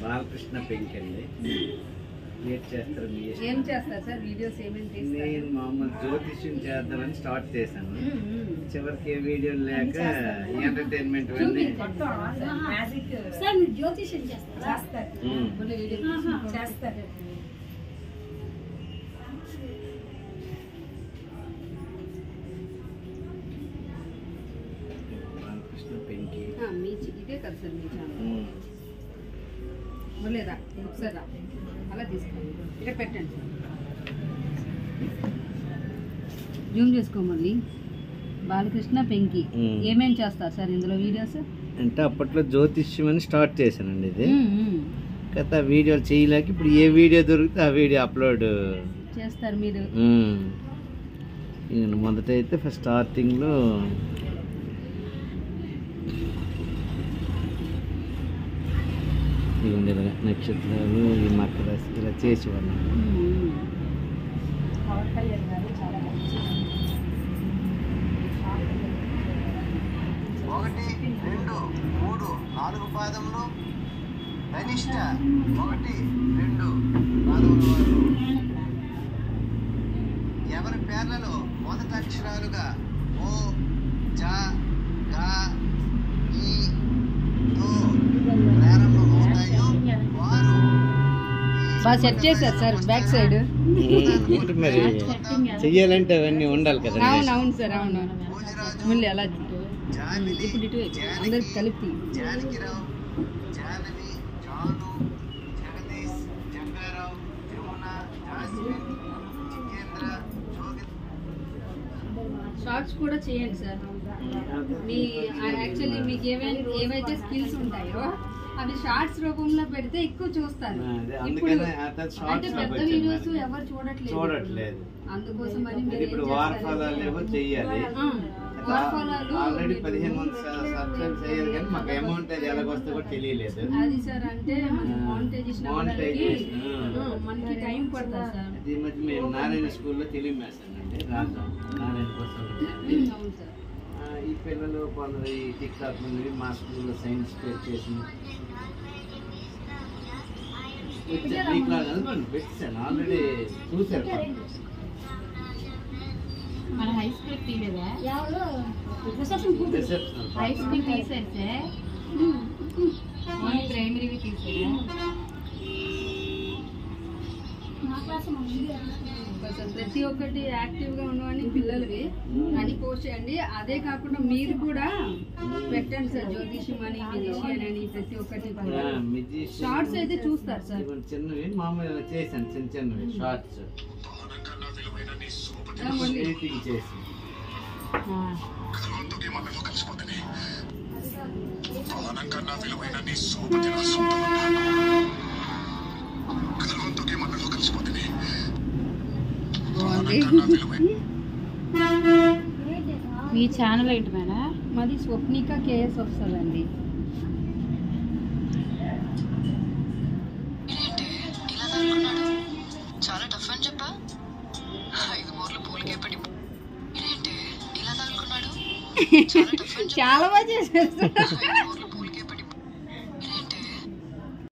బాలకృష్ణ పెంకి అండి. ఏం చేస్తారు సార్? వీడియోస్ ఏమేమి తీస్తారు? నేను మామూలు జ్యోతిష్యం చేద్దామని స్టార్ట్ చేశాను. చివరికి ఏ వీడియో లేక ఎంటర్టైన్మెంట్ సార్ మీరు జ్యోతిష్యం చేస్తారు? బాలకృష్ణ పెంకి ఇదే కదా సార్ మీ ఛానల్? లేదా ఒకసారి అలా తీసుకోండి, ఇక్కడ పెట్టండి, జూమ్ చేసుకోమల్లి. బాలకృష్ణ పెంకి ఏమేమి చేస్తారు సార్ ఇందులో వీడియోస్? అంటే అప్పట్లో జ్యోతిష్యం అని స్టార్ట్ చేశానండి. ఇది కదా వీడియోలు చేయలేక ఇప్పుడు ఏ వీడియో దొరికితే ఆ వీడియో అప్లోడ్ చేస్తారు మీరు. మొదట అయితే ఫస్ట్ స్టార్టింగ్లో నక్షత్రాలు ఈ మకర రాశి ఇలా చేసేవాళ్ళం. ఒకటి 2 3 4 పాదములు ధనిష్ట 1 2 4 ఎవరి పేర్లలో మొదటి అక్షరాలుగా ఓ జ గ ఈ తో ప్రారంభమవుతాయో వారు బాగా సెట్ చేశారు సార్ బ్యాక్ సైడ్. మరి చెయ్యాలంటే అవన్నీ ఉండాలి కదా. అవును సార్, అవును. మళ్ళీ అలా ఇప్పుడు ఇటు అందరికి కలిపి జానకిరావు జానవి జాను జగదీష్ జంగారావు జమున జాస్మిన్ జితేంద్ర జోగి. షార్ట్స్ కూడా చేయండి సార్. మీ యాక్చువల్లీ మీకు ఏవైతే స్కిల్స్ ఉంటాయో అవి షార్ట్స్ రూపంలో పెడితే ఎక్కువ చూస్తారు. ఇప్పుడు అంటే పెద్ద వీడియోస్ ఎవరు చూడట్లేదు, అందుకోసం ఇప్పుడు వార్ఫలాలు చేయాలి. ఆల్రెడీ 15 మంది సబ్స్క్రైబ్ చేయాలి కానీ మాకు అమౌంట్ అది ఎలాగొస్తే కూడా తెలియలేదు. అది సార్ అంటే మానిటైజేషన్ మనకి టైం పడుతుంది సార్. ఈ మధ్య మేము నారాయణ స్కూల్లో తెలుగు మ్యాథ్స్ అండి రాజు నారాయణ కోసం. అవును సార్. ఈ పిల్లలు కొందరు ఈ టిక్ టాక్ నుండి మా స్కూల్లో సైన్స్ పేర్ చేసి పెట్టాను. ఆల్రెడీ చూసారు. మన హై స్కూల్ తీయలేదా? హై స్కూల్ తీసేస్తే ప్రైమరీవి తీసేదా? ప్రతి ఒక్కటి యాక్టివ్ గా ఉన్నవని పిల్లలవి అని పోస్ట్ చేయండి. అదే కాకుండా మీరు కూడా పెట్టండి సార్, జ్యోతిష్యం అని మ్యూజిషియన్ అని ప్రతి ఒక్కటి షార్ట్స్ అయితే చూస్తారు సార్. చిన్నవి మామూలుగా చేశాను, చిన్న చిన్నవి షార్ట్స్ ఎడిటింగ్ చేసి మీ ఛానల్ ఏంటి మేడం? మాది స్వప్నిక కేఎస్ ఆఫీసర్ అండి. చాలా టఫ్ అని చెప్పా. 5 మూర్లు పూలకే పడి ఇలా తగులుకున్నాడు. చాలా బాగా చేసేస్తాడు.